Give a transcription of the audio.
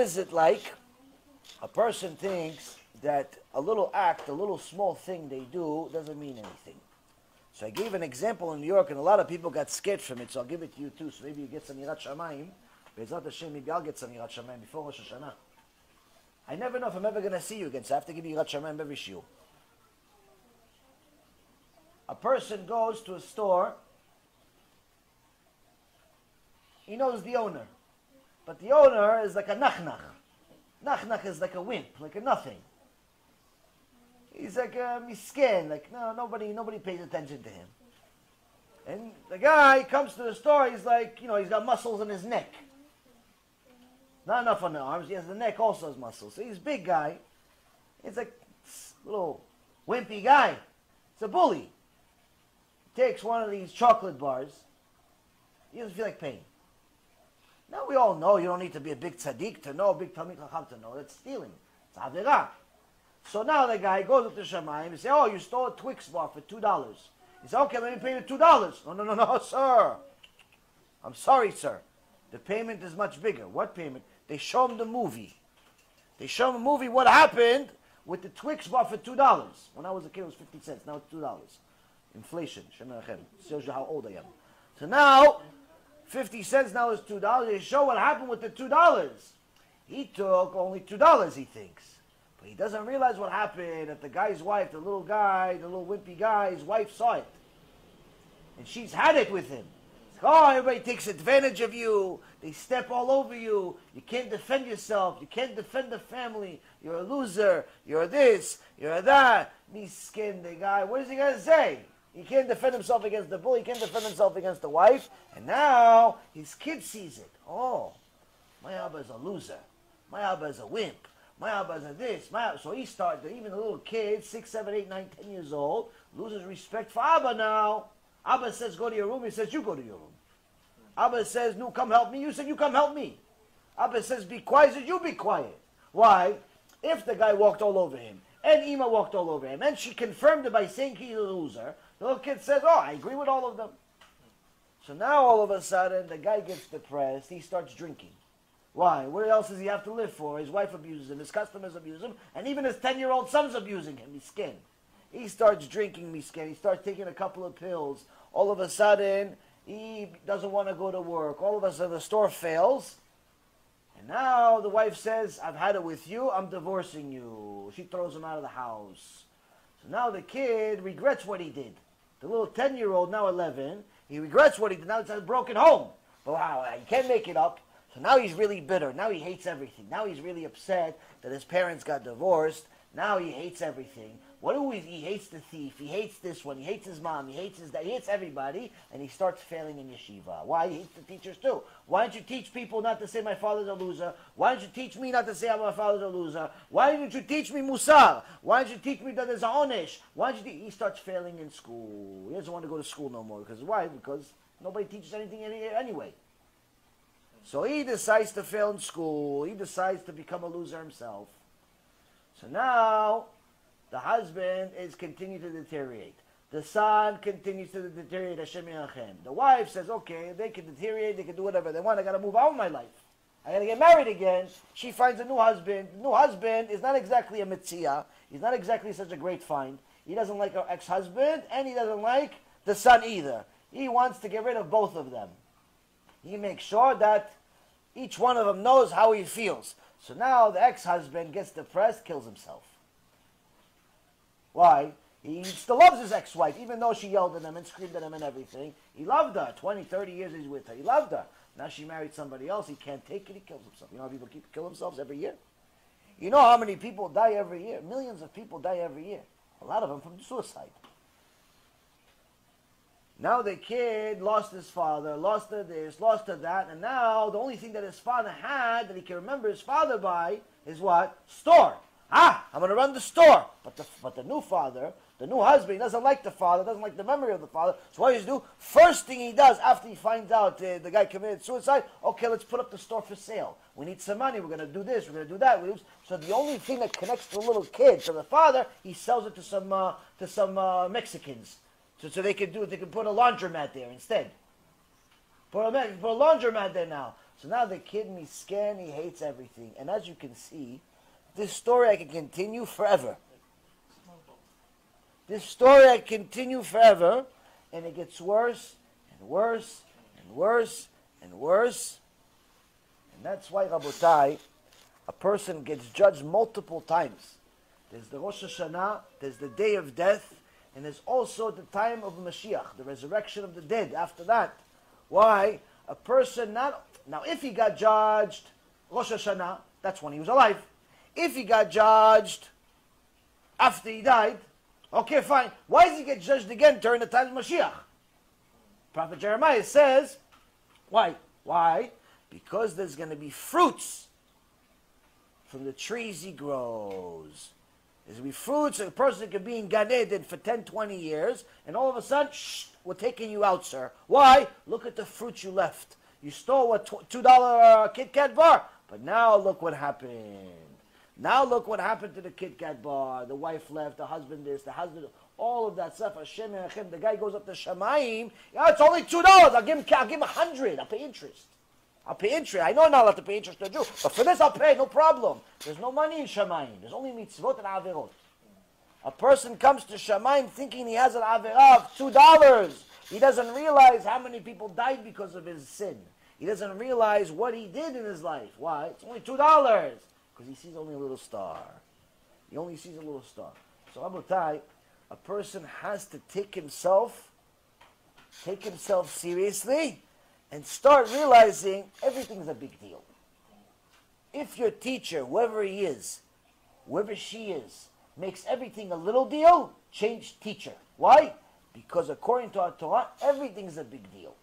is it like a person thinks that a little act, a little small thing they do doesn't mean anything. So I gave an example in New York, and a lot of people got scared from it, so I'll give it to you too. So maybe you get some Yirat Shamayim. Be'ezrat Hashem, maybe I'll get some Yirat Shamayim before Rosh Hashanah. I never know if I'm ever going to see you again, so I have to give you Yirat Shamayim every shiur. A person goes to a store. He knows the owner. But the owner is like a nachnach. Nachnach is like a wimp, like a nothing. He's like a misken, like nobody pays attention to him. And the guy comes to the store, he's like, he's got muscles in his neck. Not enough on the arms, he has the neck also has muscles. So he's a big guy. He's like a little wimpy guy. It's a bully. He takes one of these chocolate bars. He doesn't feel like paying. Now we all know you don't need to be a big tzaddik to know, a big Talmid Chacham to know. That's stealing. It's avirah. So now the guy goes up to Shamayim and says, oh, you stole a Twix bar for $2. He said, okay, let me pay you $2. No, sir. I'm sorry, sir. The payment is much bigger. What payment? They show him the movie. They show him a movie what happened with the Twix bar for $2. When I was a kid, it was 50 cents. Now it's $2. Inflation. Shows you how old I am. So now, 50 cents now is $2. They show what happened with the $2. He took only $2, he thinks. But he doesn't realize what happened that the guy's wife, the little guy, the little wimpy guy, his wife saw it. And she's had it with him. Oh, everybody takes advantage of you. They step all over you. You can't defend yourself. You can't defend the family. You're a loser. You're this. You're that. Miskin, the guy. What is he going to say? He can't defend himself against the bull. He can't defend himself against the wife. And now his kid sees it. Oh, my Abba is a loser. My Abba is a wimp. My Abba is a this. So he started, even a little kid, 6, 7, 8, 9, 10 years old, loses respect for Abba now. Abba says, go to your room. He says, you go to your room. Abba says, no, come help me. You said, you come help me. Abba says, be quiet. He says, you be quiet. Why? If the guy walked all over him, and Ima walked all over him, and she confirmed it by saying he's a loser, the little kid says, oh, I agree with all of them. So now all of a sudden, the guy gets depressed. He starts drinking. Why? Where else does he have to live for? His wife abuses him. His customers abuse him. And even his 10-year-old son's abusing him. Miskin. He starts drinking miskin. He starts taking a couple of pills. All of a sudden, he doesn't want to go to work. All of a sudden, the store fails. And now the wife says, I've had it with you. I'm divorcing you. She throws him out of the house. So now the kid regrets what he did. The little 10-year-old, now 11, he regrets what he did. Now it's a broken home. But wow, he can't make it up. So now he's really bitter. Now he hates everything. Now he's really upset that his parents got divorced. Now he hates everything. He hates the thief. He hates this one. He hates his mom. He hates his dad. He hates everybody. And he starts failing in yeshiva. Why? He hates the teachers too. Why don't you teach people not to say my father's a loser? Why don't you teach me not to say my father's a loser? Why don't you teach me musar? Why don't you teach me that there's a onesh? Why don't you he starts failing in school. He doesn't want to go to school no more. Because why? Because nobody teaches anything anyway. So he decides to fail in school. He decides to become a loser himself. So now, the husband is continuing to deteriorate. The son continues to deteriorate. Hashem Yachem. The wife says, okay, they can deteriorate, they can do whatever they want. I got to move on with my life. I got to get married again. She finds a new husband. The new husband is not exactly a mitzvah. He's not exactly such a great find. He doesn't like her ex-husband, and he doesn't like the son either. He wants to get rid of both of them. He makes sure that each one of them knows how he feels. So now the ex-husband gets depressed, kills himself. Why? He still loves his ex-wife, even though she yelled at him and screamed at him and everything. He loved her. 20, 30 years he's with her. He loved her. Now she married somebody else. He can't take it. He kills himself. You know how people kill themselves every year? You know how many people die every year? Millions of people die every year. A lot of them from suicide. Now the kid lost his father, lost her this, lost her that, and now the only thing that his father had that he can remember his father by is what? Store. I'm going to run the store. But the new father, the new husband, he doesn't like the father, doesn't like the memory of the father. So what does he do? First thing he does after he finds out the guy committed suicide, okay, let's put up the store for sale. We need some money. We're going to do this. We're going to do that. So the only thing that connects the little kid to the father, he sells it to some Mexicans. So they can put a laundromat there instead. Put a laundromat there now. So now the kid misken, he hates everything. And as you can see, this story I can continue forever. This story I continue forever, and it gets worse and worse and worse and worse. And that's why, Rabotai, a person gets judged multiple times. There's the Rosh Hashanah, there's the day of death, and there's also the time of Mashiach, the resurrection of the dead after that. Why? A person not... Now, if he got judged Rosh Hashanah, that's when he was alive. If he got judged after he died, okay, fine. Why does he get judged again during the time of Mashiach? Prophet Jeremiah says, why? Why? Because there's going to be fruits from the trees he grows. There's going to be fruits, and a person could be in Gan Eden for 10, 20 years, and all of a sudden, shh, we're taking you out, sir. Why? Look at the fruits you left. You stole a $2 Kit Kat bar, but now look what happened. Now look what happened to the Kit Kat bar. The wife left, the husband this, the husband, all of that stuff. Hashem and Hashem. The guy goes up to Shamayim. Yeah, it's only $2. I'll give him 100. I'll pay interest. I know I'm not allowed to pay interest to a Jew, but for this I'll pay, no problem. There's no money in Shamayim. There's only mitzvot and averot. A person comes to Shamayim thinking he has an averah of $2. He doesn't realize how many people died because of his sin. He doesn't realize what he did in his life. Why? It's only $2. Because he sees only a little star. He only sees a little star. So, Rabotai, a person has to take himself seriously and start realizing everything's a big deal. If your teacher, whoever he is, whoever she is, makes everything a little deal, change teacher. Why? Because according to our Torah, everything's a big deal.